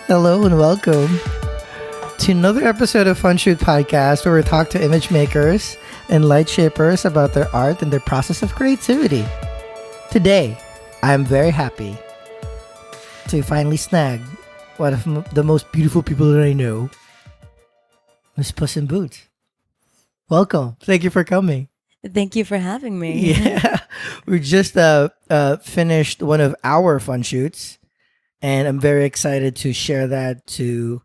Hello and welcome to another episode of Fun Shoot Podcast, where we talk to image makers and light shapers about their art and their process of creativity. Today, I'm very happy to finally snag one of the most beautiful people that I know, Miss Puss-N-Boots. Welcome. Thank you for coming. Thank you for having me. Yeah, we just finished one of our fun shoots, and I'm very excited to share that to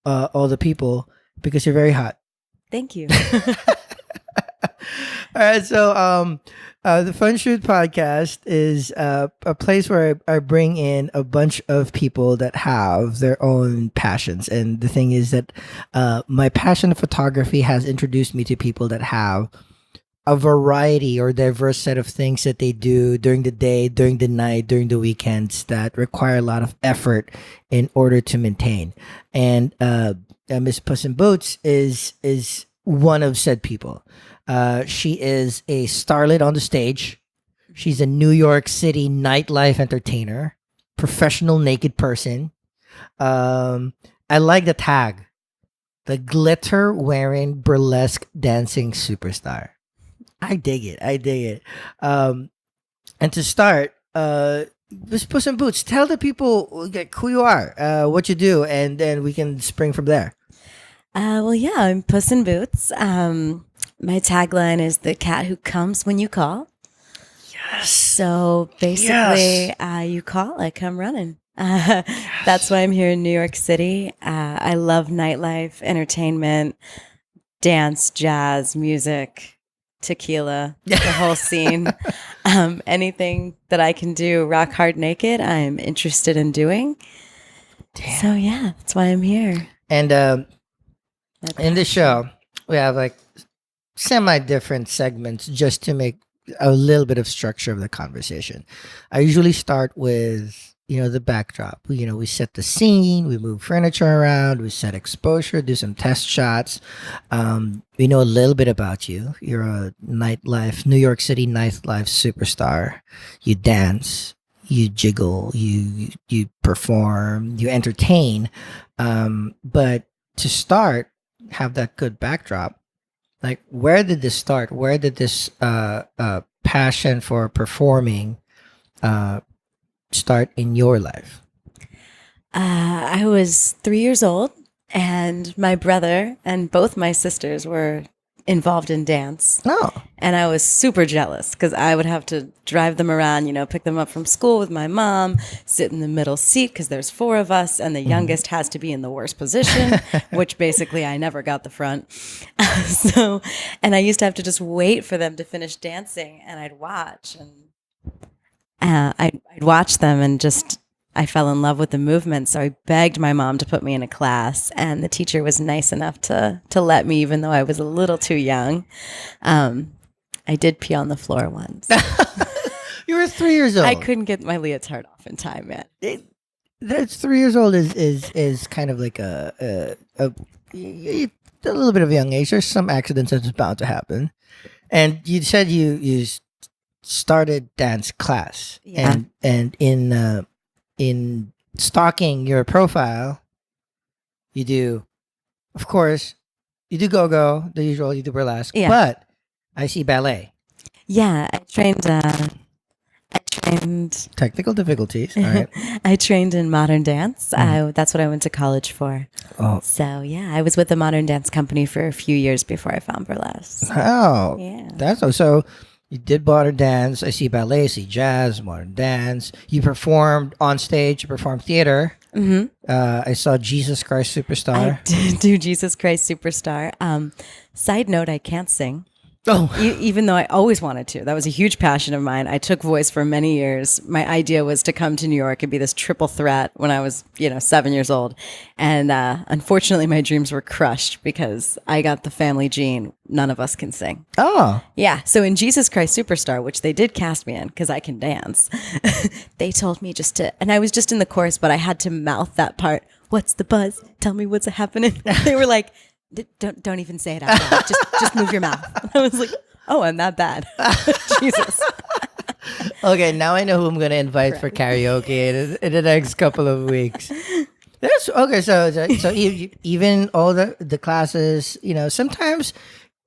all the people because you're very hot. Thank you. All right, so the Fun Shoot Podcast is a place where I bring in a bunch of people that have their own passions. And the thing is that my passion of photography has introduced me to people that have a variety or diverse set of things that they do during the day, during the night, during the weekends that require a lot of effort in order to maintain. And Miss Puss-N-Boots is one of said people. She is a starlet on the stage. She's a New York City nightlife entertainer, professional naked person. I like the tag, the glitter-wearin burlesque dancing superstar. I dig it. And to start, Miss Puss-N-Boots, tell the people who you are, what you do, and then we can spring from there. I'm Puss-N-Boots. My tagline is the cat who comes when you call. Yes. So basically, you call, I come running. That's why I'm here in New York City. I love nightlife, entertainment, dance, jazz, music, tequila, the whole scene. Anything that I can do rock hard naked, I'm interested in doing. Damn. So yeah, that's why I'm here. And in the show, we have like semi-different segments just to make a little bit of structure of the conversation. I usually start with, the backdrop. We set the scene, we move furniture around, we set exposure, do some test shots. We know a little bit about you. You're a nightlife, New York City nightlife superstar. You dance, you jiggle, you perform, you entertain. But to start, have that good backdrop. Like, where did this start? Where did this passion for performing start in your life? I was 3 years old, and my brother and both my sisters were involved in dance. Oh. And I was super jealous because I would have to drive them around, pick them up from school with my mom, sit in the middle seat because there's 4 of us, and the youngest has to be in the worst position, which basically I never got the front. And I used to have to just wait for them to finish dancing, and I'd watch, and I'd watch them, and I fell in love with the movement. So I begged my mom to put me in a class, and the teacher was nice enough to let me, even though I was a little too young. I did pee on the floor once. You were 3 years old. I couldn't get my leotard off in time, man. That's 3 years old is kind of like a little bit of a young age. There's some accidents that's bound to happen. And you said you started dance class. Yeah. And in stalking your profile, you do, of course, you do go-go, the usual, you do burlesque, but I see ballet. Yeah, I trained. Technical difficulties, all right. I trained in modern dance. That's what I went to college for. Oh. So, yeah, I was with a modern dance company for a few years before I found burlesque. Oh, yeah. That's so. You did modern dance. I see ballet, I see jazz, modern dance. You performed on stage. You performed theater. Mm-hmm. I saw Jesus Christ Superstar. I did do Jesus Christ Superstar. Side note, I can't sing. Oh. Even though I always wanted to. That was a huge passion of mine. I took voice for many years. My idea was to come to New York and be this triple threat when I was, 7 years old. And unfortunately, my dreams were crushed because I got the family gene. None of us can sing. Oh. Yeah. So in Jesus Christ Superstar, which they did cast me in because I can dance, they told me and I was just in the chorus, but I had to mouth that part. What's the buzz? Tell me what's happening. They were like, Don't even say it out loud. Just move your mouth. I was like, oh, I'm that bad. Jesus. Okay, now I know who I'm going to invite for karaoke in the next couple of weeks. That's okay. So even all the classes, sometimes,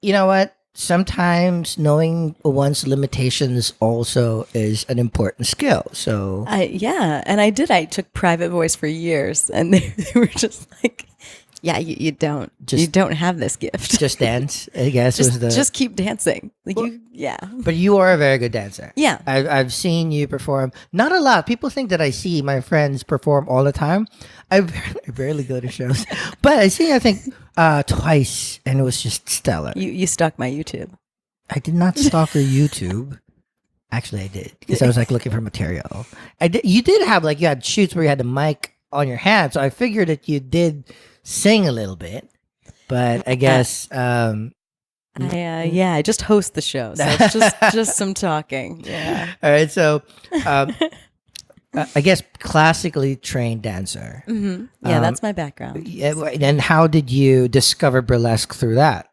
you know what? Sometimes knowing one's limitations also is an important skill. So Yeah, and I did. I took private voice for years, and they were just like, "Yeah, you don't have this gift. just dance, I guess, was the. Just keep dancing. Like yeah, But you are a very good dancer. yeah. I've seen you perform. Not a lot. People think that I see my friends perform all the time. I barely go to shows, but I think twice, and it was just stellar. You stalked my YouTube. I did not stalk your YouTube. Actually, I did because I was like looking for material. I did. You did have you had shoots where you had the mic on your hand, so I figured that you did sing a little bit. But I guess I just host the show, so it's just some talking. Yeah. All right, so I guess classically trained dancer. Mm-hmm. Yeah, that's my background. Yeah, and how did you discover burlesque through that?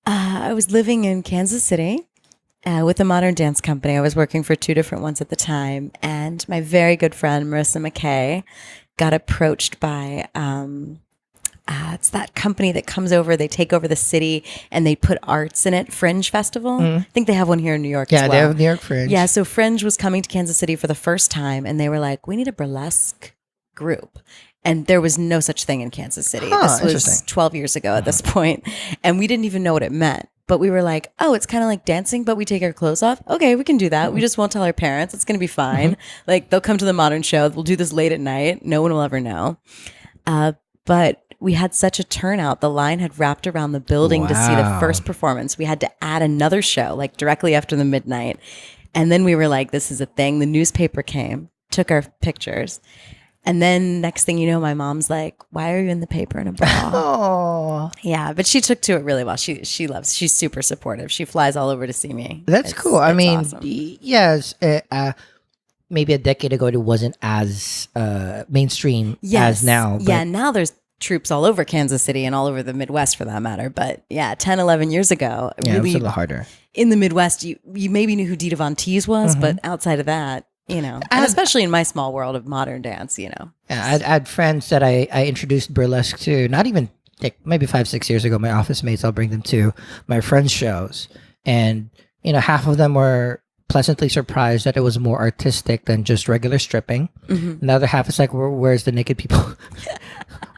I was living in Kansas City with a modern dance company. I was working for two different ones at the time, and my very good friend Marissa McKay got approached by. It's that company that comes over, they take over the city and they put arts in it, Fringe Festival. I think they have one here in New York as well. Yeah, they have New York Fringe. Yeah, so Fringe was coming to Kansas City for the first time and they were like, we need a burlesque group. And there was no such thing in Kansas City. This was 12 years ago at this point, and we didn't even know what it meant. But we were like, oh, it's kind of like dancing, but we take our clothes off. Okay, we can do that. We just won't tell our parents. It's going to be fine. Like, they'll come to the modern show. We'll do this late at night. No one will ever know. But we had such a turnout. The line had wrapped around the building to see the first performance. We had to add another show, like directly after the midnight. And then we were like, this is a thing. The newspaper came, took our pictures. And then next thing you know, my mom's like, why are you in the paper in a bra? Oh, yeah, but she took to it really well. She's super supportive. She flies all over to see me. That's cool. I mean, awesome. Yes, maybe a decade ago, it wasn't as mainstream as now. But yeah, now there's troops all over Kansas City and all over the Midwest for that matter. But yeah, 10, 11 years ago, yeah, really, it was a little harder. In the Midwest, you maybe knew who Dita Von Teese was, but outside of that, and especially in my small world of modern dance, Yeah, I had friends that I introduced burlesque to, not even maybe 5-6 years ago. My office mates, I'll bring them to my friends' shows. And, half of them were pleasantly surprised that it was more artistic than just regular stripping. Mm-hmm. Another half is like, where's the naked people?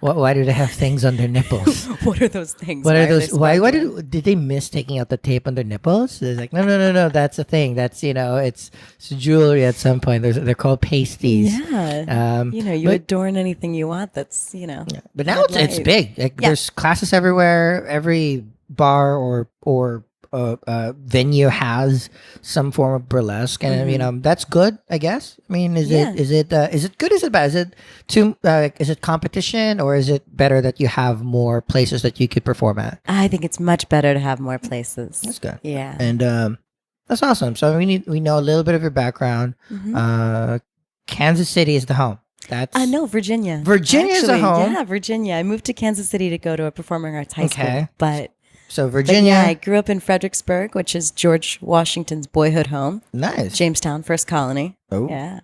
Why do they have things on their nipples? What are those things? What are those? Why did they miss taking out the tape on their nipples? It's like, no. That's a thing. That's, it's jewelry at some point. They're called pasties. Yeah. You adorn anything you want. That's, Yeah. But now it's big. There's classes everywhere. Every bar or venue has some form of burlesque, and that's good, I guess. I mean, is it good? Is it bad? Is it is it competition, or is it better that you have more places that you could perform at? I think it's much better to have more places. That's good. Yeah, and that's awesome. So we know a little bit of your background. Kansas City is the home. That's no, Virginia. Virginia is a home. Yeah, Virginia. I moved to Kansas City to go to a performing arts high school, but. So Virginia. I grew up in Fredericksburg, which is George Washington's boyhood home. Nice. Jamestown, first colony. Oh. Yeah.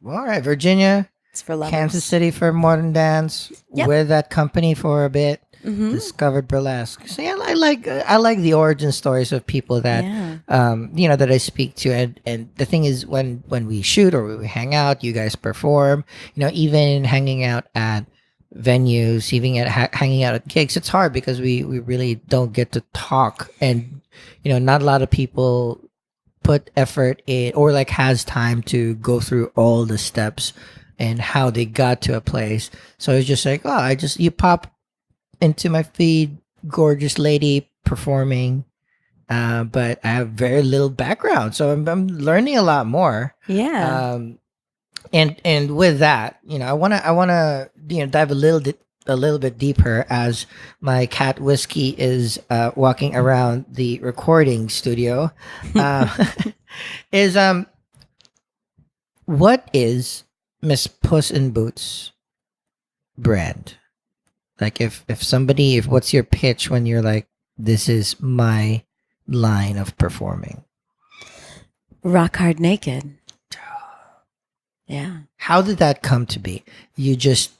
All right. Virginia. It's for lovers. Kansas City for modern dance. Yep. With that company for a bit. Discovered burlesque. So yeah, I like the origin stories of people that that I speak to, and the thing is when we shoot or we hang out, you guys perform. Even hanging out at venues, even at hanging out at gigs, it's hard because we really don't get to talk, and not a lot of people put effort in or has time to go through all the steps and how they got to a place. So it's just like, you pop into my feed, gorgeous lady performing, but I have very little background, so I'm learning a lot more. And with that, I wanna dive a little bit deeper as my cat Whiskey is walking around the recording studio. What is Miss Puss-N-Boots brand? Like if what's your pitch when you're like, this is my line of performing? Rock hard naked. Yeah. How did that come to be? You just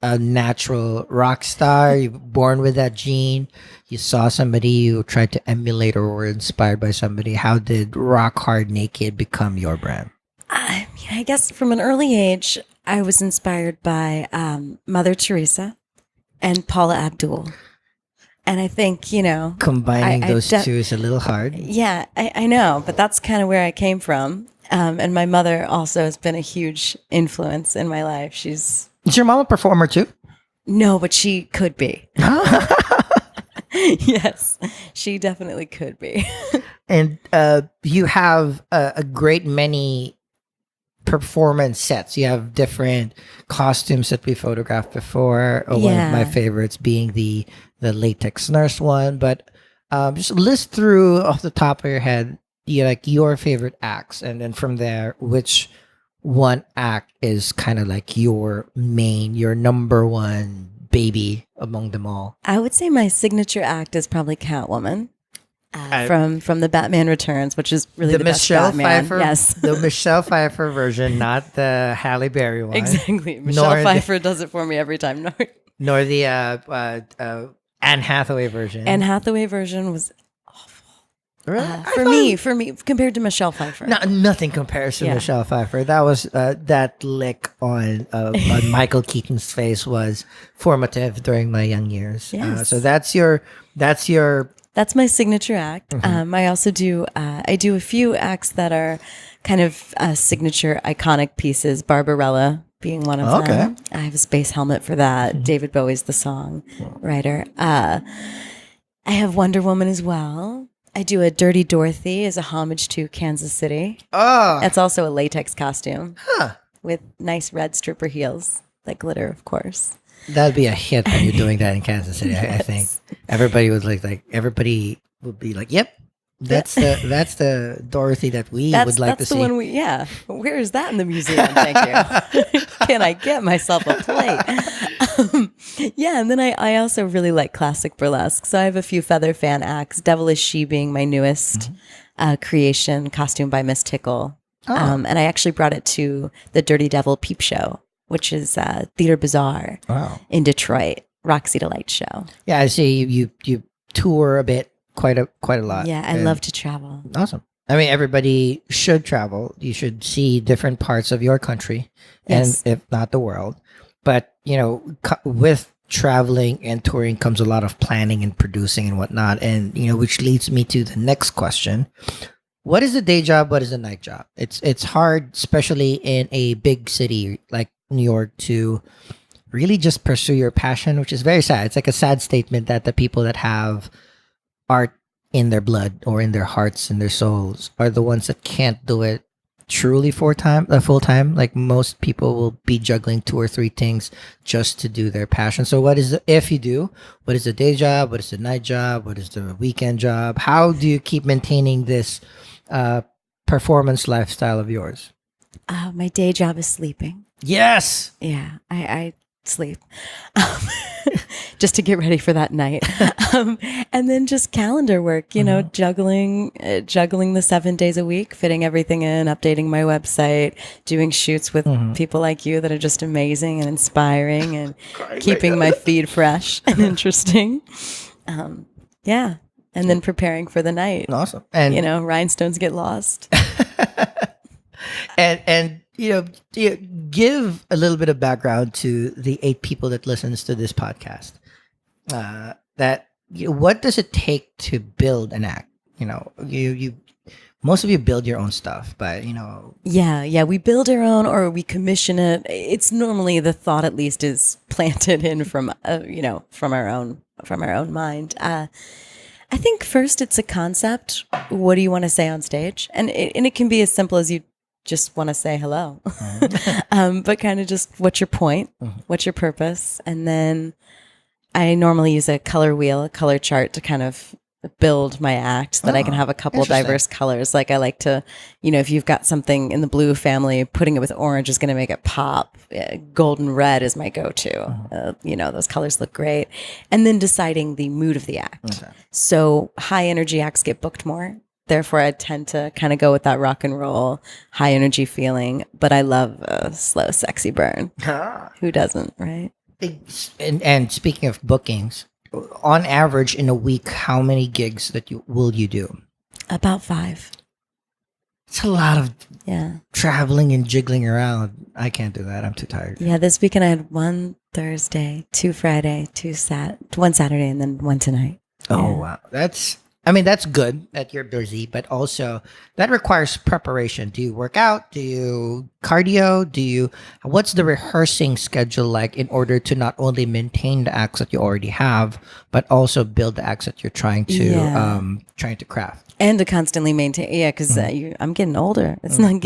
a natural rock star? You were born with that gene? You saw somebody you tried to emulate or were inspired by somebody? How did Rock Hard Naked become your brand? I mean, I guess from an early age, I was inspired by Mother Teresa and Paula Abdul. And I think, Combining those two is a little hard. Yeah, I know, but that's kind of where I came from. And my mother also has been a huge influence in my life. Is your mom a performer too? No, but she could be. Yes, she definitely could be. And you have a great many performance sets. You have different costumes that we photographed before. One of my favorites being the latex nurse one. But just list through off the top of your head, your favorite acts, and then from there, which one act is kind of like your number one baby among them all. I would say my signature act is probably Catwoman. From the Batman Returns, which is really the best Michelle Batman. Pfeiffer, Yes, the Michelle Pfeiffer version, not the Halle Berry one. Exactly. Michelle Pfeiffer does it for me every time. Nor the Anne Hathaway version. Anne Hathaway version was awful. Really? For me, compared to Michelle Pfeiffer. No, nothing compares to Michelle Pfeiffer. That was that lick on Michael Keaton's face was formative during my young years. Yes. So that's your. That's my signature act. I also do I do a few acts that are kind of signature iconic pieces. Barbarella being one of them. I have a space helmet for that. David Bowie's the song writer. I have Wonder Woman as well. I do a Dirty Dorothy as a homage to Kansas City. Oh, That's also a latex costume with nice red stripper heels that glitter, of course. that'd be a hit when you're doing that in Kansas City. I think everybody would everybody would be like, "Yep, that's the Dorothy that we would like to That's the see." one we, Where is that in the museum? Thank you. Can I get myself a plate? And then I also really like classic burlesque. So I have a few feather fan acts. Devil is She being my newest creation, costume by Miss Tickle. And I actually brought it to the Dirty Devil Peep Show, which is Theater Bazaar in Detroit, Roxy Delight show. Yeah, I see you tour a bit, quite a lot. Yeah, I love to travel. Awesome. I mean, everybody should travel. You should see different parts of your country, Yes. and if not the world. But with traveling and touring comes a lot of planning and producing and whatnot, and which leads me to the next question. What is a day job? What is a night job? It's hard, especially in a big city like New York, to really just pursue your passion, which is very sad. It's like a sad statement that the people that have art in their blood or in their hearts and their souls are the ones that can't do it truly full time. Like most people will be juggling 2 or 3 things just to do their passion. So what is if you do, what is the day job? What is the night job? What is the weekend job? How do you keep maintaining this performance lifestyle of yours? My day job is sleeping. Yes. Yeah, I sleep just to get ready for that night. And then just calendar work, juggling the 7 days a week, fitting everything in, updating my website, doing shoots with people like you that are just amazing and inspiring and keeping my feed fresh and interesting. And then preparing for the night. Awesome. And rhinestones get lost. and give a little bit of background to the 8 people that listens to this podcast. What does it take to build an act? You most of you build your own stuff, but we build our own or we commission it. It's normally the thought, at least, is planted in from our own mind. I think first it's a concept. What do you want to say on stage? And it can be as simple as you just want to say hello, but kind of just what's your point, what's your purpose, and then I normally use a color wheel, a color chart to kind of build my act so that I can have a couple diverse colors. Like I like to, if you've got something in the blue family, putting it with orange is going to make it pop. Golden red is my go-to. Those colors look great. And then deciding the mood of the act. Okay. So high energy acts get booked more. Therefore, I tend to kind of go with that rock and roll, high energy feeling. But I love a slow, sexy burn. Who doesn't, right? And speaking of bookings, on average in a week, how many gigs that you will you do? About 5. It's a lot of Yeah. traveling and jiggling around. I can't do that. I'm too tired. Yeah. This weekend I had 1 Thursday, 2 Friday, 1 Saturday, and then 1 tonight. Oh Yeah. wow, that's good that you're busy, but also that requires preparation. Do you work out? Do you cardio? What's the rehearsing schedule like in order to not only maintain the acts that you already have, but also build the acts that you're Yeah. trying to craft? And to constantly maintain, yeah, because I'm getting older. It's not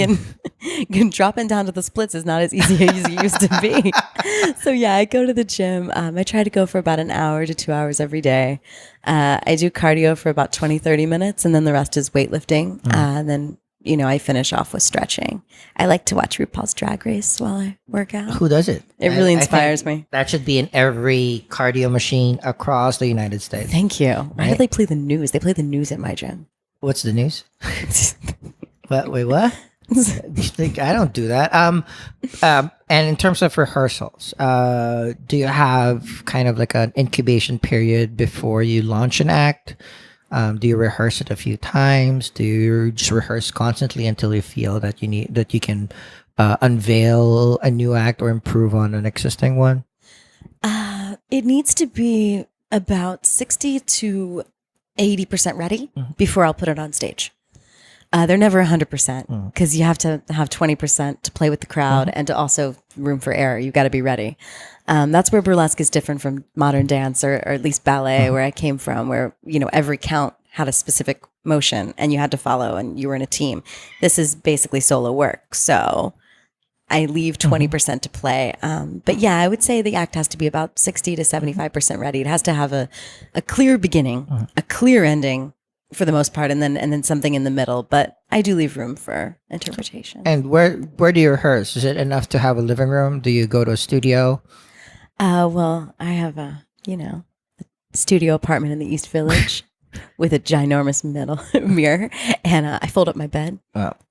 dropping down to the splits is not as easy as it used to be. So yeah, I go to the gym. I try to go for about an hour to 2 hours every day. I do cardio for about 20, 30 minutes, and then the rest is weightlifting. And then, I finish off with stretching. I like to watch RuPaul's Drag Race while I work out. Who does it? It really I inspires think me. That should be in every cardio machine across the United States. Thank you. Why do they play the news? They play the news at my gym. What's the news? What? Wait, what? I don't do that. And in terms of rehearsals, do you have kind of like an incubation period before you launch an act? Do you rehearse it a few times? Do you just rehearse constantly until you feel that you can unveil a new act or improve on an existing one? It needs to be about 60 to 80% ready before I'll put it on stage. They're never 100% because you have to have 20% to play with the crowd and to also room for error. You got to be ready. That's where burlesque is different from modern dance or at least ballet, where I came from, where every count had a specific motion and you had to follow, and you were in a team. This is basically solo work, so I leave 20% to play. But yeah, I would say the act has to be about 60 to 75% ready. It has to have a clear beginning, a clear ending for the most part, and then something in the middle. But I do leave room for interpretation. And where do you rehearse? Is it enough to have a living room? Do you go to a studio? Well, I have a studio apartment in the East Village with a ginormous mirror, and I fold up my bed,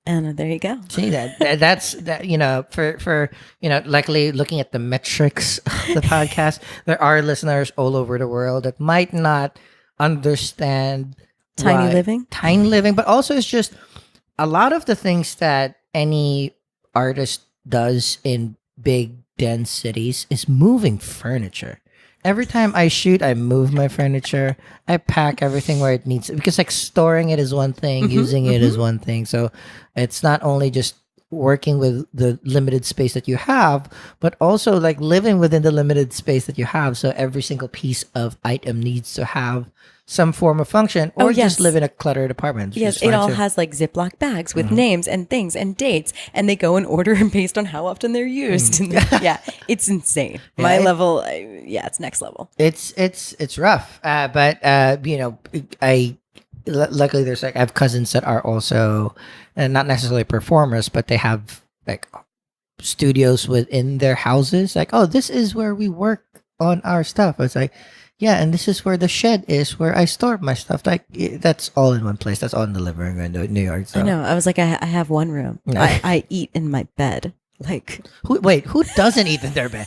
and there you go. See that's for luckily looking at the metrics of the podcast, there are listeners all over the world that might not understand Tiny living, but also it's just a lot of the things that any artist does in big dense cities is moving furniture. Every time I shoot, I move my furniture. I pack everything where it needs, because like storing it is one thing, using it is one thing. So it's not only just working with the limited space that you have, but also like living within the limited space that you have. So every single piece of item needs to have some form of function, or just live in a cluttered apartment. Yes, it all has like Ziploc bags with names and things and dates, and they go in order and based on how often they're used. Yeah, it's insane. My level, it's next level. It's rough, but I luckily there's like I have cousins that are also not necessarily performers, but they have like studios within their houses. Like, oh, this is where we work on our stuff. It's like, yeah, and this is where the shed is, where I store my stuff. Like, that's all in one place. That's all in the living room in New York. So. I know. I was like, I have one room. I eat in my bed. Like, who doesn't eat in their bed?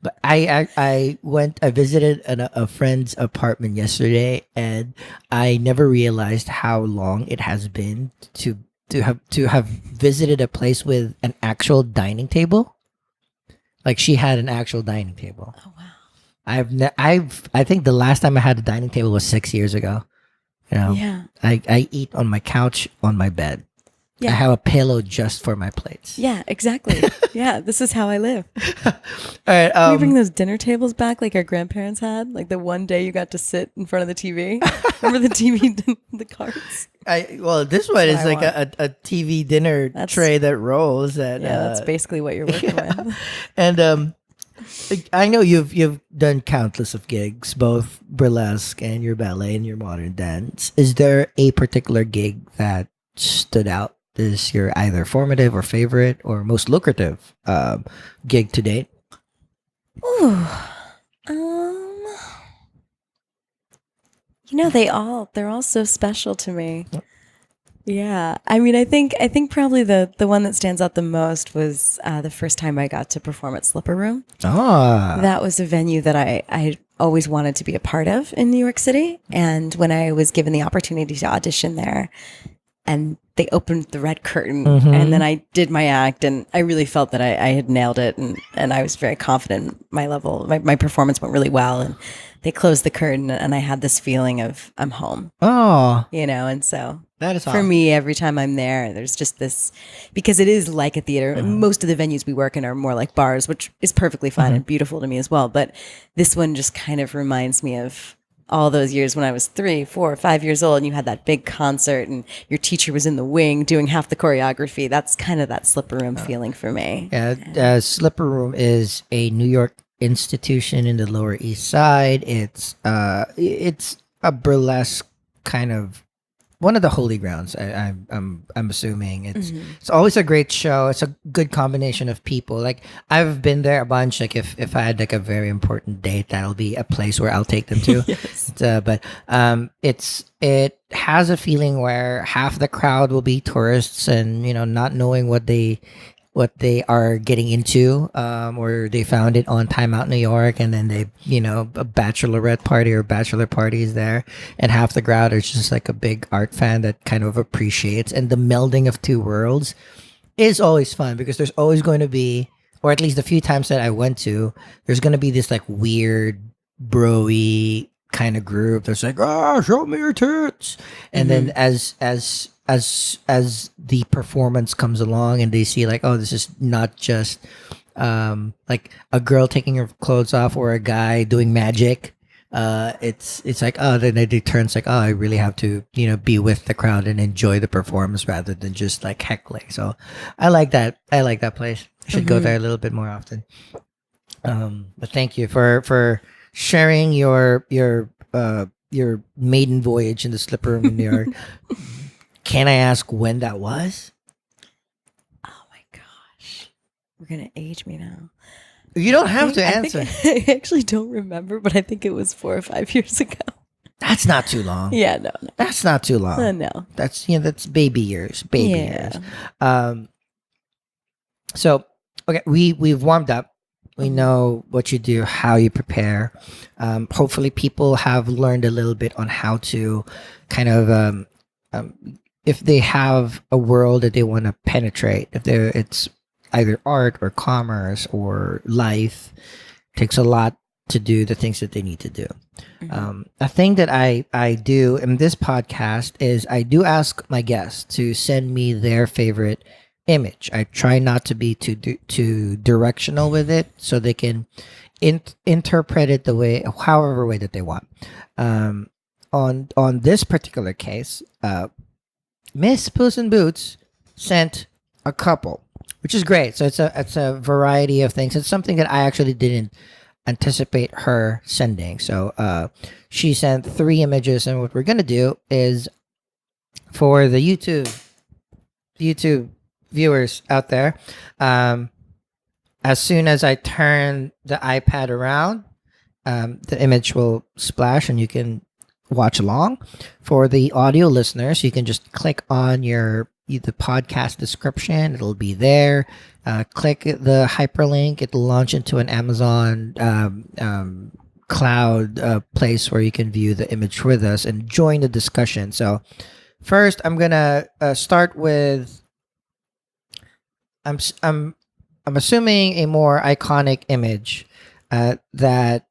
But I visited a friend's apartment yesterday, and I never realized how long it has been to have visited a place with an actual dining table. Like, she had an actual dining table. Oh wow. I think the last time I had a dining table was 6 years ago. Yeah. I eat on my couch on my bed. Yeah. I have a pillow just for my plates. Yeah, exactly. Yeah, this is how I live. All right. Can we bring those dinner tables back like our grandparents had? Like the one day you got to sit in front of the TV. Remember the TV, the carts? This one is like a TV dinner tray that rolls. That's basically what you're working with. And I know you've done countless of gigs, both burlesque and your ballet and your modern dance. Is there a particular gig that stood out as your either formative or favorite or most lucrative gig to date? Ooh, they're all so special to me. Yeah. I mean, I think probably the one that stands out the most was the first time I got to perform at Slipper Room. Ah. That was a venue that I always wanted to be a part of in New York City. And when I was given the opportunity to audition there, and they opened the red curtain, and then I did my act, and I really felt that I had nailed it, and I was very confident in my level. My performance went really well, and they closed the curtain, and I had this feeling of I'm home, Oh, and so that is for awesome. me, every time I'm there, there's just this, because it is like a theater. Most of the venues we work in are more like bars, which is perfectly fine and beautiful to me as well. But this one just kind of reminds me of all those years when I was 3, 4, 5 years old, and you had that big concert, and your teacher was in the wing doing half the choreography. That's kind of that Slipper Room feeling for me. Yeah, Slipper Room is a New York institution in the Lower East Side. It's a burlesque kind of one of the holy grounds. I'm assuming it's always a great show. It's a good combination of people. Like I've been there a bunch. Like if I had like a very important date, that'll be a place where I'll take them to. Yes. It has a feeling where half the crowd will be tourists and not knowing what they are getting into, or they found it on Time Out New York, and then they, a bachelorette party or bachelor party is there, and half the crowd is just like a big art fan that kind of appreciates, and the melding of two worlds is always fun because there's always going to be, or at least the few times that I went to, there's going to be this like weird, bro-y kind of group that's like, show me your tits, and then as the performance comes along and they see like, oh, this is not just like a girl taking her clothes off or a guy doing magic, it's like, oh, then it turns like, oh, I really have to be with the crowd and enjoy the performance rather than just like heckling. So I like that place. I should go there a little bit more often. But thank you for sharing your maiden voyage in the Slipper Room in New York. Can I ask when that was? Oh my gosh. We're going to age me now. You don't have to answer. I actually don't remember, but I think it was 4 or 5 years ago. That's not too long. Yeah, no. That's not too long. No. That's that's baby years. Baby years. So okay, we've warmed up. We know what you do, how you prepare. Hopefully, people have learned a little bit on how to kind of if they have a world that they want to penetrate, it's either art or commerce or life, takes a lot to do the things that they need to do. A thing that I do in this podcast is I do ask my guests to send me their favorite image. I try not to be too directional with it, so they can interpret it however way that they want. On this particular case, Miss Puss-N-Boots sent a couple, which is great. So it's a variety of things. It's something that I actually didn't anticipate her sending. So she sent 3 images, and what we're gonna do is, for the YouTube viewers out there, as soon as I turn the iPad around, the image will splash and you can watch along. For the audio listeners, you can just click on the podcast description. It'll be there. Click the hyperlink. It'll launch into an Amazon cloud place where you can view the image with us and join the discussion. So first, I'm gonna start with I'm assuming a more iconic image that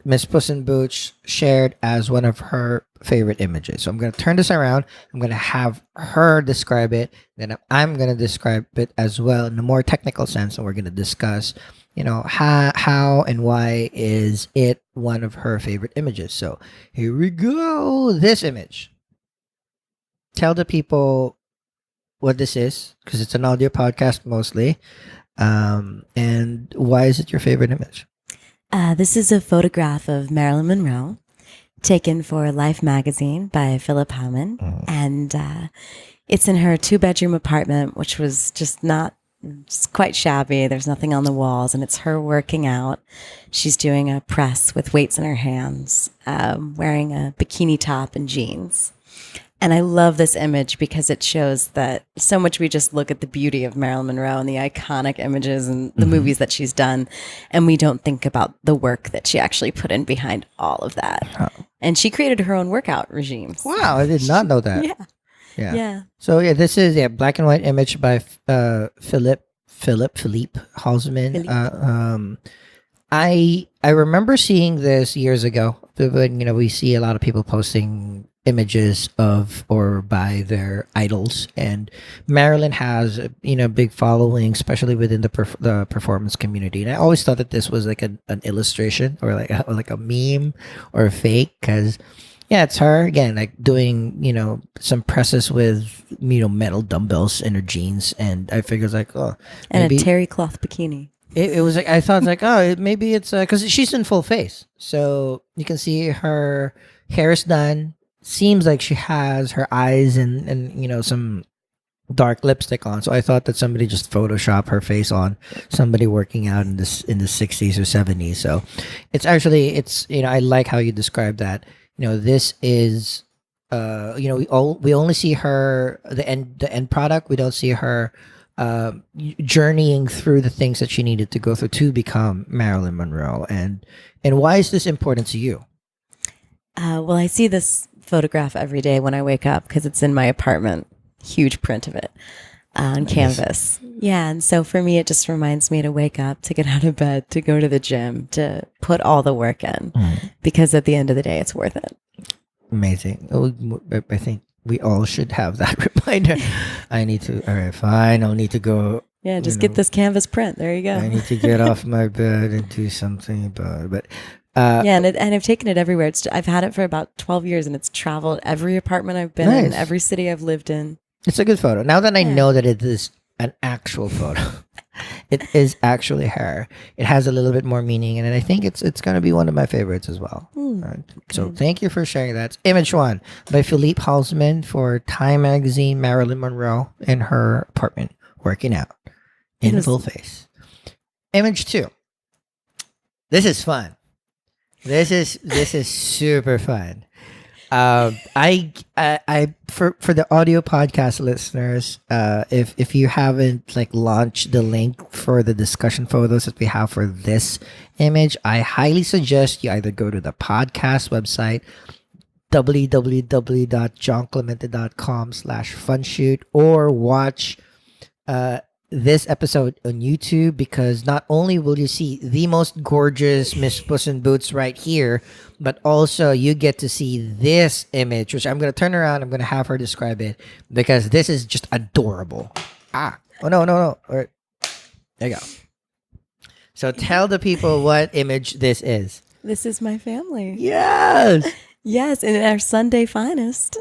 Miss Puss in Boots shared as one of her favorite images. So I'm going to turn this around. I'm going to have her describe it. Then I'm going to describe it as well in a more technical sense. And we're going to discuss, how and why is it one of her favorite images. So here we go. This image. Tell the people what this is, because it's an audio podcast mostly. And why is it your favorite image? This is a photograph of Marilyn Monroe taken for Life magazine by Philippe and it's in her 2-bedroom apartment, which was just quite shabby. There's nothing on the walls, and it's her working out. She's doing a press with weights in her hands, wearing a bikini top and jeans. And I love this image because it shows that so much we just look at the beauty of Marilyn Monroe and the iconic images and the movies that she's done, and we don't think about the work that she actually put in behind all of that. And she created her own workout regimes. Wow, I did not know that. Yeah. So this is black and white image by Philippe HALSMAN. I remember seeing this years ago when we see a lot of people posting images of or by their idols, and Marilyn has a big following, especially within the performance community. And I always thought that this was like an illustration or like a meme or a fake, because it's her again, like doing some presses with metal dumbbells in her jeans, and I figured like and a terry cloth bikini. It was like I thought like maybe it's because she's in full face, so you can see her hair is done. Seems like she has her eyes and some dark lipstick on. So I thought that somebody just photoshopped her face on somebody working out in the 60s or 70s. So it's actually I like how you describe that. This is we only see her the end product. We don't see her journeying through the things that she needed to go through to become Marilyn Monroe. And why is this important to you? Well, I see this photograph every day when I wake up because it's in my apartment. Huge print of it on canvas. Yeah, and so for me, it just reminds me to wake up, to get out of bed, to go to the gym, to put all the work in, because at the end of the day, it's worth it. Amazing. I think we all should have that reminder. I need to. All right, fine. I'll need to go. Yeah, just get this canvas print. There you go. I need to get off my bed and do something about it. But and I've taken it everywhere. I've had it for about 12 years, and it's traveled every apartment I've been in, every city I've lived in. It's a good photo. Now that I know that it is an actual photo, it is actually her. It has a little bit more meaning, and I think it's going to be one of my favorites as well. Right. So thank you for sharing that. It's image 1 by Philippe HALSMAN for Time Magazine. Marilyn Monroe in her apartment working out in full face. Image 2. This is fun. This is super fun. I for the audio podcast listeners, if you haven't launched the link for the discussion photos that we have for this image, I highly suggest you either go to the podcast website, www.jongclemente.com/funshoot, or watch this episode on YouTube, because not only will you see the most gorgeous Miss Puss-N-Boots right here, but also you get to see this image, which I'm going to turn around. I'm going to have her describe it, because this is just adorable. Oh, no. All right. There you go. So tell the people what image this is. This is my family. Yes. Yes, in our Sunday finest.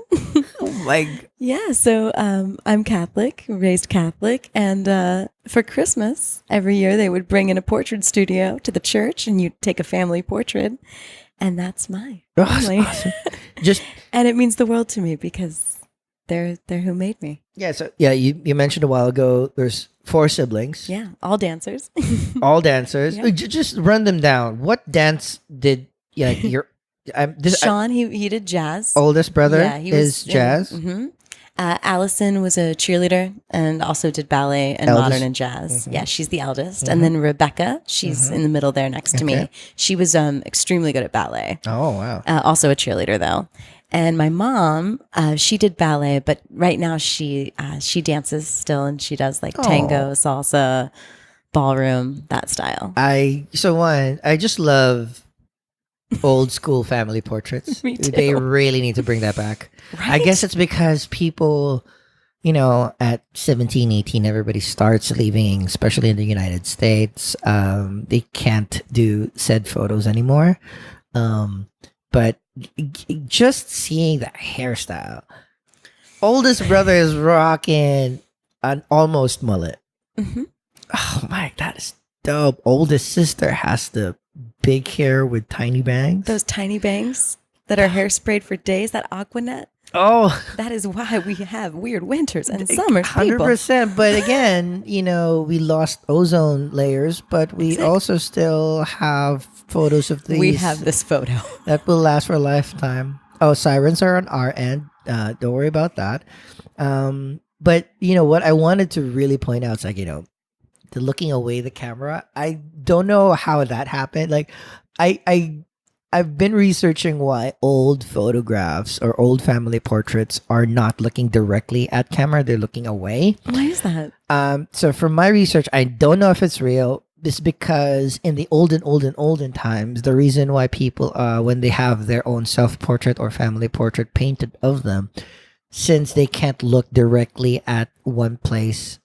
Oh my. Yeah, so I'm Catholic, raised Catholic, and for Christmas every year they would bring in a portrait studio to the church, and you'd take a family portrait, and that's my family. Awesome. And it means the world to me because they're who made me. Yeah. So you mentioned a while ago there's 4 siblings. Yeah, all dancers. All dancers. Yeah. Just run them down. What dance did your Sean, he did jazz. Oldest brother he is jazz. Allison was a cheerleader and also did ballet and modern and jazz. Yeah, she's the eldest. And then Rebecca, she's in the middle there next to me. She was extremely good at ballet. Oh, wow. Also a cheerleader, though. And my mom, she did ballet, but right now she dances still, and she does tango, salsa, ballroom, that style. I just love old school family portraits. Me too. They really need to bring that back. Right? I guess it's because people, at 17, 18, everybody starts leaving, especially in the United States. They can't do said photos anymore. But just seeing that hairstyle, oldest brother is rocking an almost mullet. Oh my, that is dope. Oldest sister has the big hair with tiny bangs. Those tiny bangs that are hairsprayed for days, that Aquanet. Oh, that is why we have weird winters and summers, 100%. But again, we lost ozone layers, but we also still have photos of these. We have this photo that will last for a lifetime. Oh, sirens are on our end. Don't worry about that. But what I wanted to really point out is like the looking away the camera. I don't know how that happened. Like, I I've been researching why old photographs or old family portraits are not looking directly at camera; they're looking away. Why is that? So from my research, I don't know if it's real. This because in the olden times, the reason why people, when they have their own self-portrait or family portrait painted of them, since they can't look directly at one place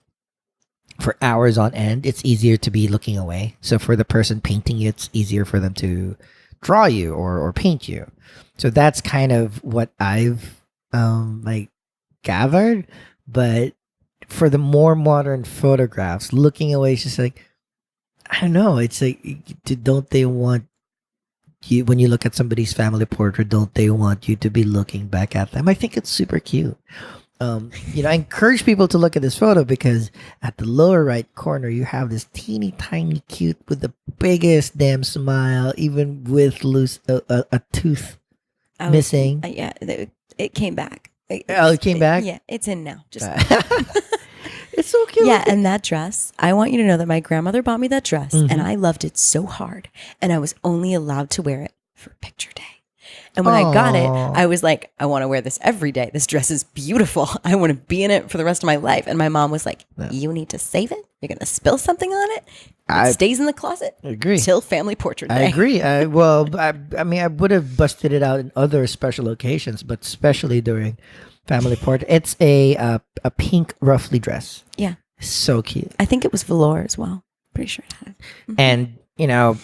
for hours on end, it's easier to be looking away. So for the person painting you, it's easier for them to draw you or paint you. So that's kind of what I've like gathered. But for the more modern photographs, looking away is just like, I don't know. It's like, don't they want you, when you look at somebody's family portrait, don't they want you to be looking back at them? I think it's super cute. I encourage people to look at this photo because at the lower right corner, you have this teeny tiny cute with the biggest damn smile, even with a tooth missing. Yeah, it came back. It came back? Yeah, it's in now. Just It's so cute. Yeah, and that dress, I want you to know that my grandmother bought me that dress, and I loved it so hard, and I was only allowed to wear it for picture day. And when I got it, I was like, I want to wear this every day. This dress is beautiful. I want to be in it for the rest of my life. And my mom was like, you need to save it. You're going to spill something on it. It stays in the closet. Agree. Till family portrait day. I agree. I mean, I would have busted it out in other special occasions, but especially during family portrait. It's a pink ruffly dress. Yeah. So cute. I think it was velour as well. Pretty sure it had it. Mm-hmm. And,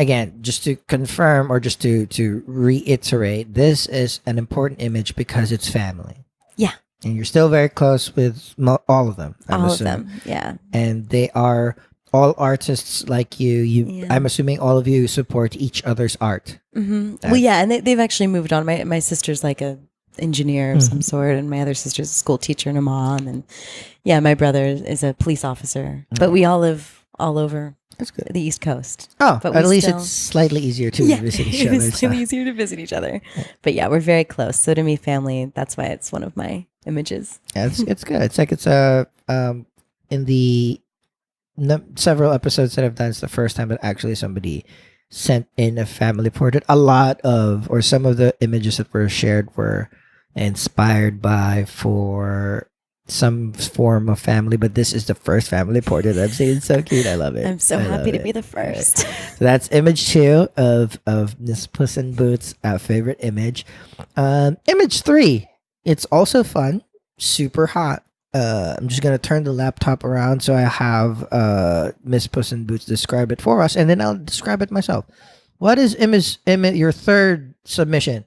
again, just to confirm or just to reiterate, this is an important image because it's family. Yeah. And you're still very close with all of them. I'm assuming. Of them, yeah. And they are all artists like you. Yeah. I'm assuming all of you support each other's art. Mm-hmm. Well, yeah, and they've actually moved on. My sister's like a engineer of some sort, and my other sister's a school teacher and a mom. And yeah, my brother is a police officer. But we all live all over. That's good. The East Coast. Oh, but at least it's slightly easier to visit each other. It's slightly easier to visit each other. But yeah, we're very close. So to me, family, that's why it's one of my images. Yeah, it's good. It's like in the several episodes that I've done, it's the first time that actually somebody sent in a family portrait. A lot of, or some of the images that were shared were inspired by for some form of family, but this is the first family portrait I've seen. It's so cute. I love it. I'm so happy to be the first. So that's image 2 of Miss Puss-N-Boots' favorite image. Image 3, it's also fun, super hot. I'm just gonna turn the laptop around so I have Miss Puss-N-Boots describe it for us, and then I'll describe it myself. What is image your third submission?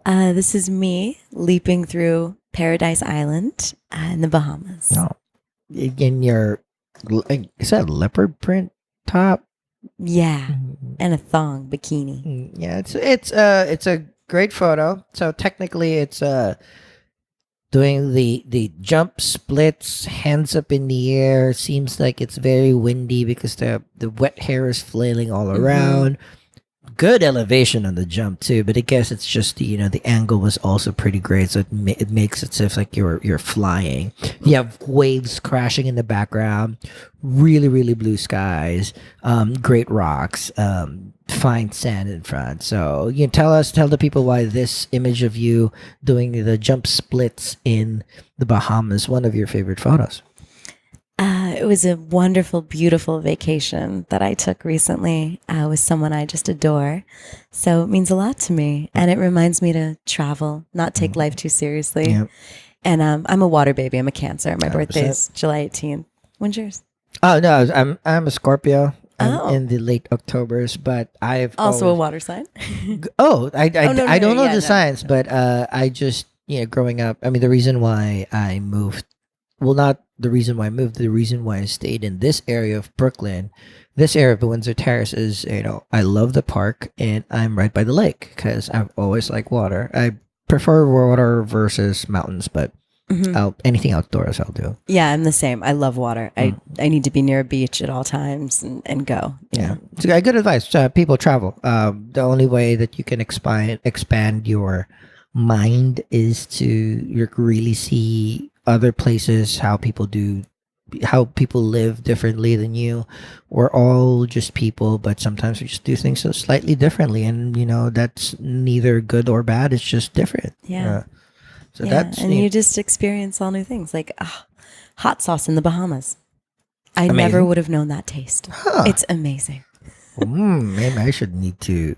This is me leaping through Paradise Island in the Bahamas. Oh, in your, is that leopard print top? Yeah, and a thong bikini. Yeah, it's a great photo. So technically, it's doing the jump splits, hands up in the air. Seems like it's very windy because the wet hair is flailing all around. Good elevation on the jump too, but I guess it's just the angle was also pretty great, so it makes it seem like you're flying. You have waves crashing in the background, really really blue skies, great rocks, fine sand in front. So tell the people why this image of you doing the jump splits in the Bahamas one of your favorite photos. It was a wonderful, beautiful vacation that I took recently with someone I just adore. So it means a lot to me. And it reminds me to travel, not take life too seriously. Yep. And I'm a water baby. I'm a Cancer. My 100%. Birthday is July 18th. When's yours? Oh, no, I'm a Scorpio. I'm in the late Octobers, but I've also a water sign. I don't know the signs, but I just growing up. I mean, the reason why I moved. Well, not the reason why I moved. The reason why I stayed in this area of Brooklyn, this area of the Windsor Terrace is, I love the park and I'm right by the lake because I've always liked water. I prefer water versus mountains, but anything outdoors I'll do. Yeah, I'm the same. I love water. I need to be near a beach at all times and go. Yeah, it's good advice. People travel. The only way that you can expand your mind is to really see other places, how people live differently than you. We're all just people, but sometimes we just do things so slightly differently, and that's neither good or bad. It's just different. Yeah. So Yeah. that's And you just experience all new things like hot sauce in the Bahamas. I Amazing. never would have known that taste. Huh. It's amazing. Maybe I should need to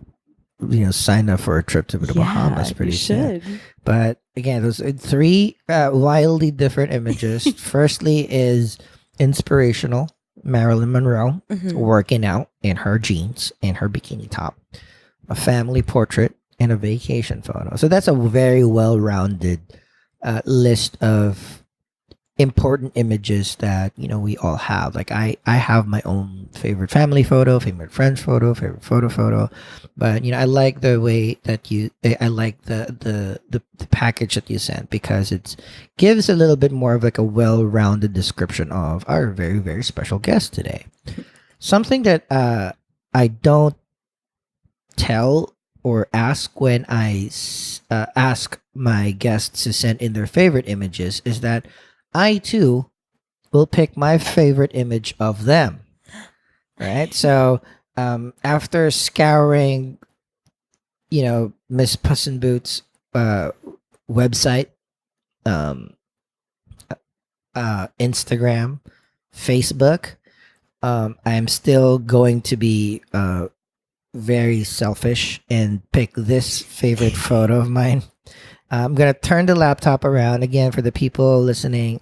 sign up for a trip to the Bahamas pretty you soon. should. But again, those are three wildly different images. Firstly is inspirational Marilyn Monroe working out in her jeans and her bikini top, a family portrait, and a vacation photo. So that's a very well-rounded list of important images that we all have. Like I have my own favorite family photo, favorite friends photo, favorite photo, but I like the way that I like the package that you sent, because it gives a little bit more of like a well-rounded description of our very, very special guest today. Something that I don't tell or ask when I ask my guests to send in their favorite images is that I too will pick my favorite image of them. Right? So after scouring, Miss Puss-N-Boots' website, Instagram, Facebook, I'm still going to be very selfish and pick this favorite photo of mine. I'm gonna turn the laptop around again for the people listening.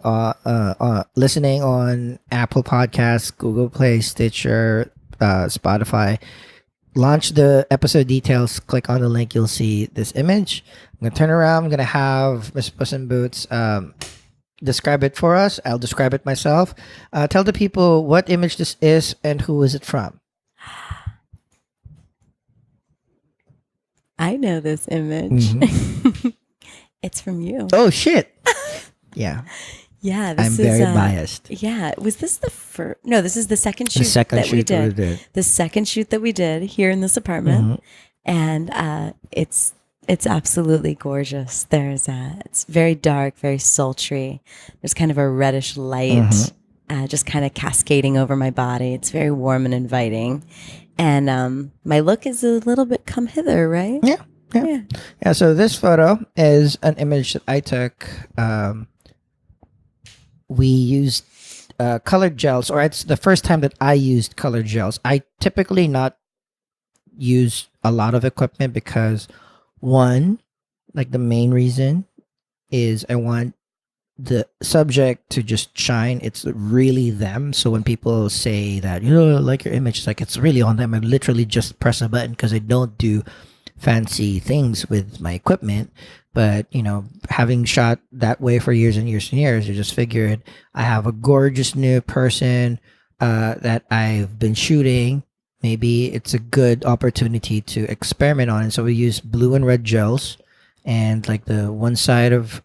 Listening on Apple Podcasts, Google Play, Stitcher, Spotify. Launch the episode details. Click on the link. You'll see this image. I'm gonna turn around. I'm gonna have Miss Puss in Boots describe it for us. I'll describe it myself. Tell the people what image this is and who is it from. I know this image. It's from you. Oh shit! Yeah. Yeah, I'm very biased. Yeah, was this the first? No, this is the second shoot we did. The second shoot that we did here in this apartment, and it's absolutely gorgeous. It's very dark, very sultry. There's kind of a reddish light, just kind of cascading over my body. It's very warm and inviting, and my look is a little bit come hither, right? Yeah. So this photo is an image that I took. We used colored gels, or it's the first time that I used colored gels. I typically not use a lot of equipment because, one, like the main reason is I want the subject to just shine. It's really them. So when people say that, like your image, it's like it's really on them. I literally just press a button because I don't do fancy things with my equipment. But having shot that way for years and years and years, I just figured I have a gorgeous new person that I've been shooting. Maybe it's a good opportunity to experiment on. And so we use blue and red gels, and like the one side of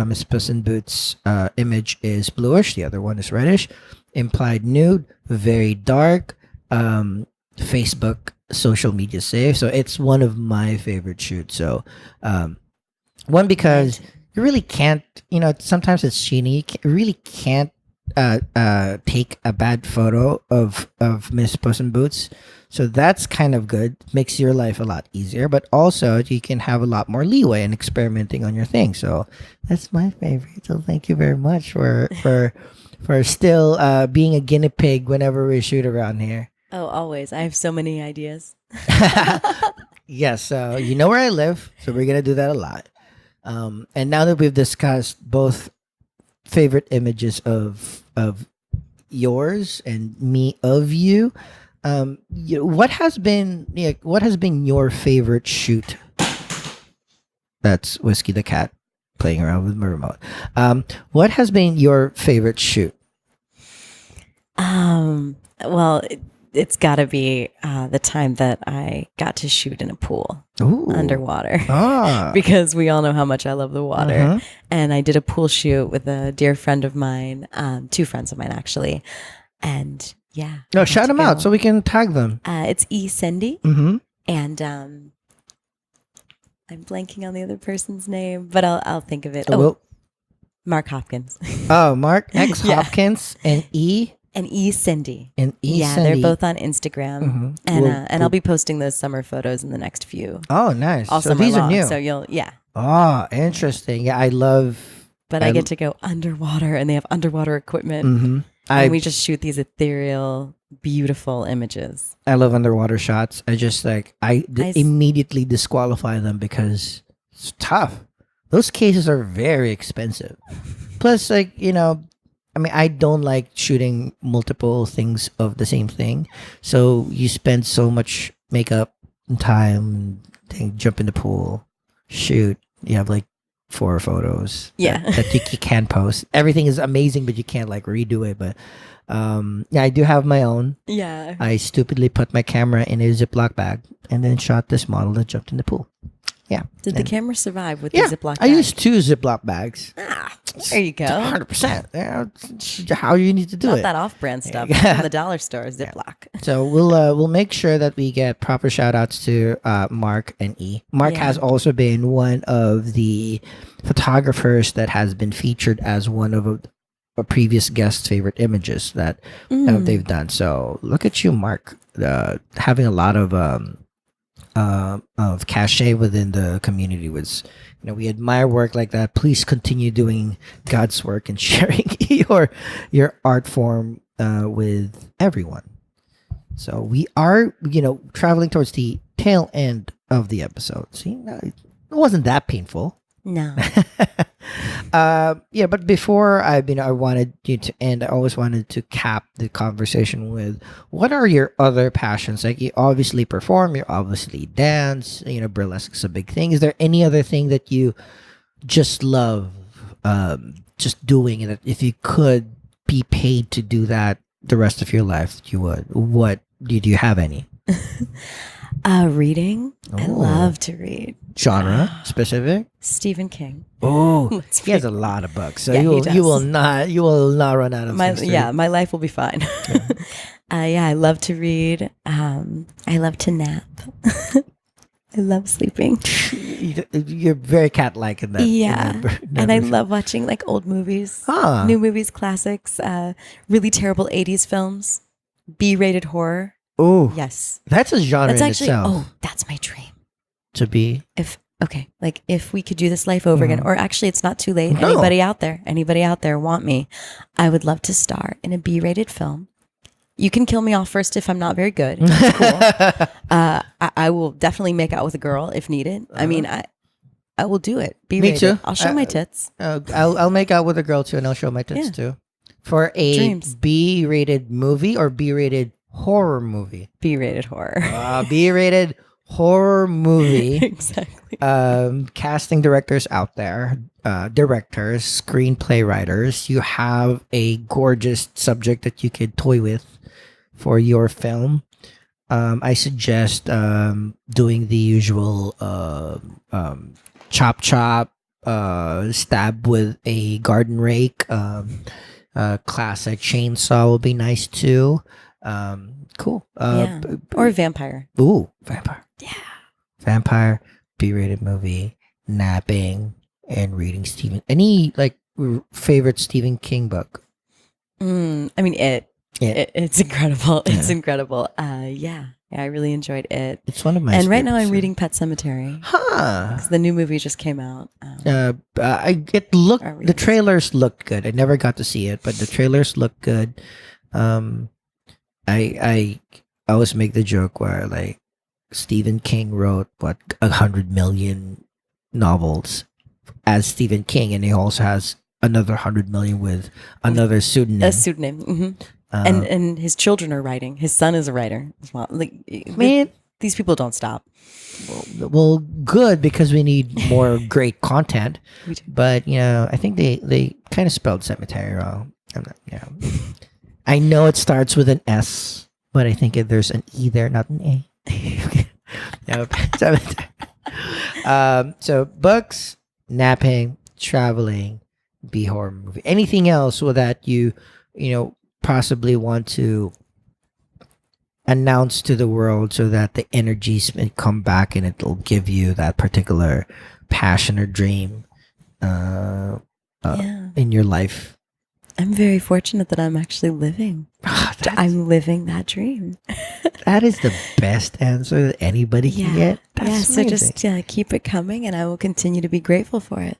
Miss Puss in Boots image is bluish, the other one is reddish. Implied nude, very dark. Facebook social media safe. So it's one of my favorite shoots. So one, because you really can't, sometimes it's sheeny. You really can't take a bad photo of Miss Puss in Boots. So that's kind of good. Makes your life a lot easier, but also you can have a lot more leeway in experimenting on your thing. So that's my favorite. So thank you very much for still being a guinea pig whenever we shoot around here. Oh, always. I have so many ideas. Yes, so you know where I live, so we're gonna do that a lot. And now that we've discussed both favorite images of yours and me of you, what has been your favorite shoot? That's Whiskey the cat playing around with my remote. What has been your favorite shoot? Well, it's got to be the time that I got to shoot in a pool underwater, because we all know how much I love the water. And I did a pool shoot with a dear friend of mine, two friends of mine actually, and yeah. No, shout them out so we can tag them. It's Cindy, and I'm blanking on the other person's name, but I'll think of it. Mark Hopkins. Mark X Yeah. Hopkins and E. And Cindy. And Yeah, Cindy. they're both on Instagram, Mhm. and I'll be posting those summer photos in the next few. Oh, nice. All So summer these long. are new. So yeah. Oh, interesting. Yeah, I love. But I get to go underwater, and they have underwater equipment, Mm-hmm. and we just shoot these ethereal, beautiful images. I love underwater shots. I just immediately disqualify them because it's tough. Those cases are very expensive. Plus, I don't like shooting multiple things of the same thing. So you spend so much makeup and time, jump in the pool, shoot. You have like 4 photos that you can't post. Everything is amazing, but you can't like redo it. But I do have my own. Yeah. I stupidly put my camera in a Ziploc bag and then shot this model that jumped in the pool. Yeah. Did the camera survive with the Ziploc bag? I used 2 Ziploc bags. There you go. 100%. Yeah, it's how you need to do Not it. that off-brand stuff from the dollar store, Ziploc. So we'll make sure that we get proper shout outs to Mark and E. Mark has also been one of the photographers that has been featured as one of a previous guest's favorite images that they've done. So look at you, Mark, having a lot of cachet within the community. Was we admire work like that. Please continue doing God's work and sharing your art form with everyone. So we are traveling towards the tail end of the episode. See, it wasn't that painful. No. But before I wanted you to end, I always wanted to cap the conversation with, what are your other passions? Like, you obviously perform, you obviously dance, burlesque is a big thing. Is there any other thing that you just love just doing, and that if you could be paid to do that the rest of your life, you would? What do you have any? Reading. I love to read. Genre specific? Stephen King. Oh, he has a lot of books, so Yeah, you will not run out of things to read. My life will be fine. I love to read. I love to nap. I love sleeping. You're very cat-like in that. Yeah, in that and I version. love watching like old movies, new movies, classics, really terrible '80s films, B-rated horror. Oh, Yes, that's a genre that's in actually. itself. Oh, that's my dream. To be If we could do this life over again, or actually, it's not too late. No. Anybody out there want me? I would love to star in a B-rated film. You can kill me off first if I'm not very good. That's cool. I will definitely make out with a girl if needed. I mean, I will do it. Me too. I'll show my tits. I'll make out with a girl too, and I'll show my tits too. For a Dreams. B-rated movie or B-rated horror movie? B-rated horror. B-rated horror movie. Exactly. Casting directors out there, directors, screenplay writers, you have a gorgeous subject that you could toy with for your film. I suggest doing the usual chop, stab with a garden rake. Classic chainsaw will be nice too. Cool. Or vampire. Ooh, vampire. Yeah. Vampire, B-rated movie, napping, and reading Stephen. Any favorite Stephen King book? I mean, it's incredible. It's incredible. I really enjoyed it. It's one of my. And right now I'm reading Pet Cemetery. Huh. 'Cause the new movie just came out. The trailers looked good. I never got to see it, but the trailers looked good. I always make the joke where Stephen King wrote 100 million novels as Stephen King, and he also has another 100 million with another pseudonym. A pseudonym. Mm-hmm. And his children are writing. His son is a writer as well. These people don't stop. Well, good, because we need more great content. We do. But I think they kind of spelled cemetery wrong. I'm not, I know it starts with an S, but I think there's an E there, not an A. So books, napping, traveling, B horror movie. Anything else that you possibly want to announce to the world so that the energies may come back and it'll give you that particular passion or dream uh, Yeah. in your life. I'm very fortunate that I'm actually living. That's- I'm living that dream. that is the best answer that anybody can get. Yeah. That's So amazing. just keep it coming, and I will continue to be grateful for it.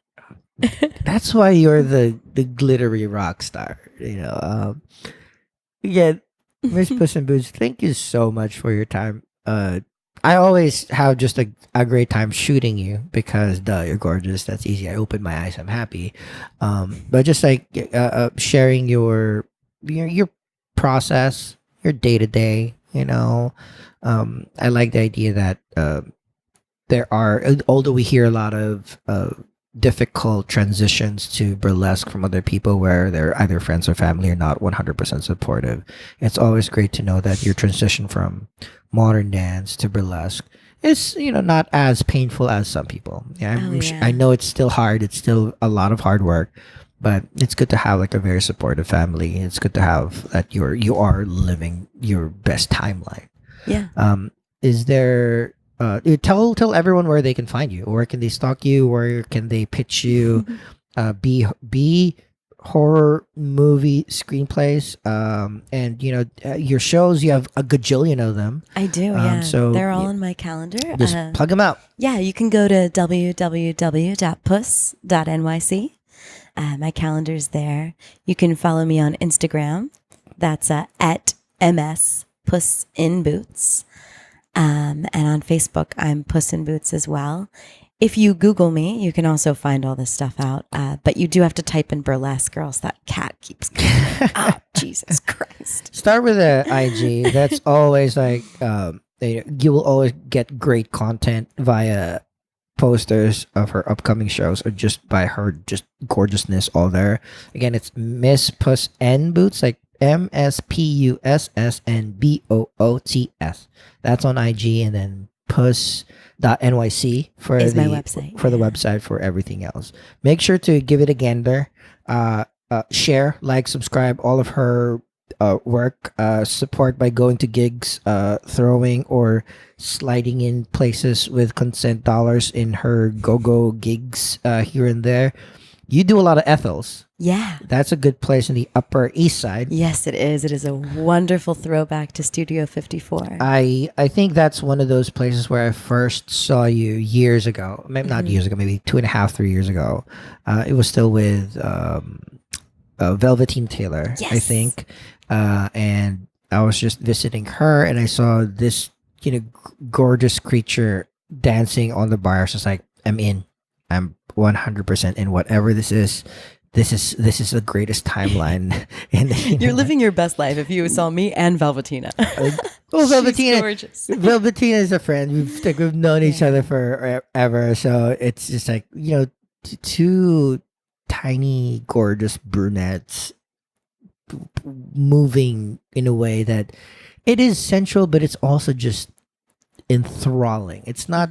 That's why you're the glittery rock star. Again, Miss Puss in Boots, thank you so much for your time. I always have just a great time shooting you because you're gorgeous. That's easy. I open my eyes, I'm happy. But just like sharing your process, your day to day. I like the idea that there are, although we hear a lot of difficult transitions to burlesque from other people where they're either friends or family are not 100% supportive. It's always great to know that your transition from modern dance to burlesque is not as painful as some people. I know it's still hard, it's still a lot of hard work, but it's good to have like a very supportive family. It's good to have that you are living your best timeline. Yeah. Is there tell everyone where they can find you, where can they stalk you, where can they pitch you be horror movie screenplays, and your shows. You have a gajillion of them. I do, yeah. So they're all on my calendar. Just plug them out. Yeah, you can go to www.puss.nyc. My calendar's there. You can follow me on Instagram. That's at MS Puss in Boots. And on Facebook, I'm Puss in Boots as well. If you Google me, you can also find all this stuff out. But you do have to type in burlesque, or else that cat keeps coming. Oh, Jesus Christ. Start with the IG. That's always like you will always get great content via posters of her upcoming shows or just by her just gorgeousness all there. Again, it's Miss Puss N Boots, like MSPUSSNBOOTS. That's on IG, and then puss.nyc for Is the my website, for the website for everything else. Make sure to give it a gander. Share, like, subscribe all of her work. Support by going to gigs, throwing or sliding in places with consent dollars in her go-go gigs here and there. You do a lot of Ethels. Yeah. That's a good place in the Upper East Side. Yes, it is. It is a wonderful throwback to Studio 54. I think that's one of those places where I first saw you years ago. Maybe not years ago, maybe 2.5, 3 years ago. It was still with Velveteen Taylor, Yes. I think. And I was just visiting her, and I saw this, gorgeous creature dancing on the bar. I was just like, I'm in. I'm 100% in whatever this is. This is the greatest timeline. You're living your best life if you saw me and Velvetina. Well, She's gorgeous. Velvetina is a friend. We've known each other forever, so it's just like two tiny, gorgeous brunettes moving in a way that it is sensual, but it's also just enthralling. It's not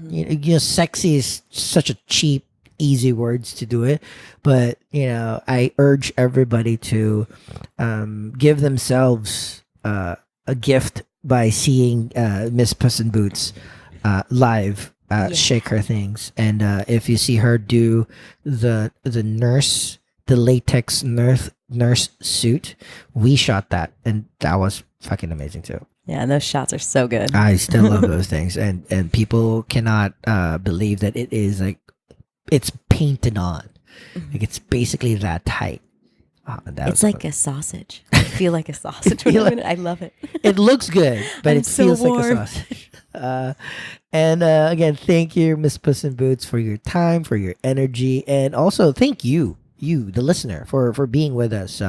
sexy is such a cheap, easy words to do it, but I urge everybody to give themselves a gift by seeing Miss Puss in Boots live. Shake her things, and if you see her do the latex nurse suit, we shot that, and that was fucking amazing too. Yeah, and those shots are so good. I still love those things, and people cannot believe that it is like it's painted on, like it's basically that tight. It's like a sausage. I feel like a sausage when I'm in it. I love it. It looks good, but it so feels warm. like a sausage. And again, thank you, Miss Puss in Boots, for your time, for your energy, and also thank you, the listener, for being with us.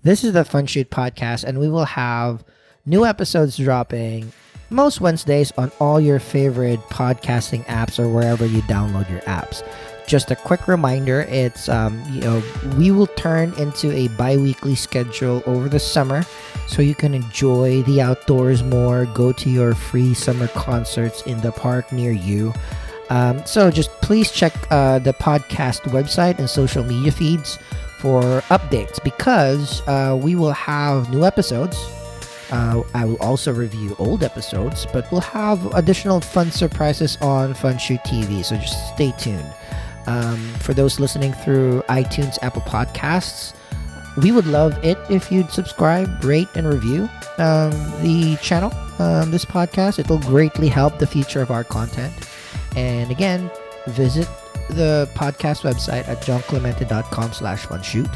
This is the Fun Shoot Podcast, and we will have new episodes dropping most Wednesdays on all your favorite podcasting apps or wherever you download your apps. Just a quick reminder, it's we will turn into a bi-weekly schedule over the summer so you can enjoy the outdoors more, go to your free summer concerts in the park near you. So just please check the podcast website and social media feeds for updates, because we will have new episodes I will also review old episodes, but we'll have additional fun surprises on Fun Shoot TV, so just stay tuned. For those listening through iTunes, Apple Podcasts, we would love it if you'd subscribe, rate, and review the channel, this podcast. It'll greatly help the future of our content. And again, visit the podcast website at jongclemente.com/funshoot.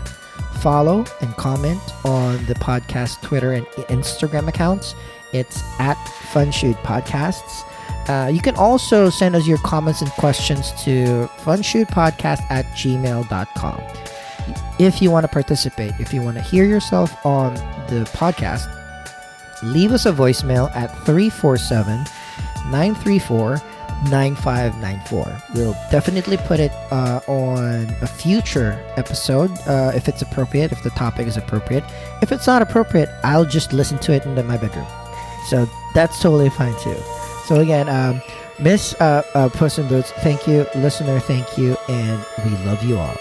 Follow and comment on the podcast Twitter and Instagram accounts. It's at Funshoot Podcasts. You can also send us your comments and questions to funshootpodcast@gmail.com. If you want to participate, if you want to hear yourself on the podcast, leave us a voicemail at 347-934-9594. We'll definitely put it on a future episode if it's appropriate, if the topic is appropriate. If it's not appropriate, I'll just listen to it in my bedroom. So that's totally fine too. So again, Miss Puss-N-Boots, thank you. Listener, thank you. And we love you all.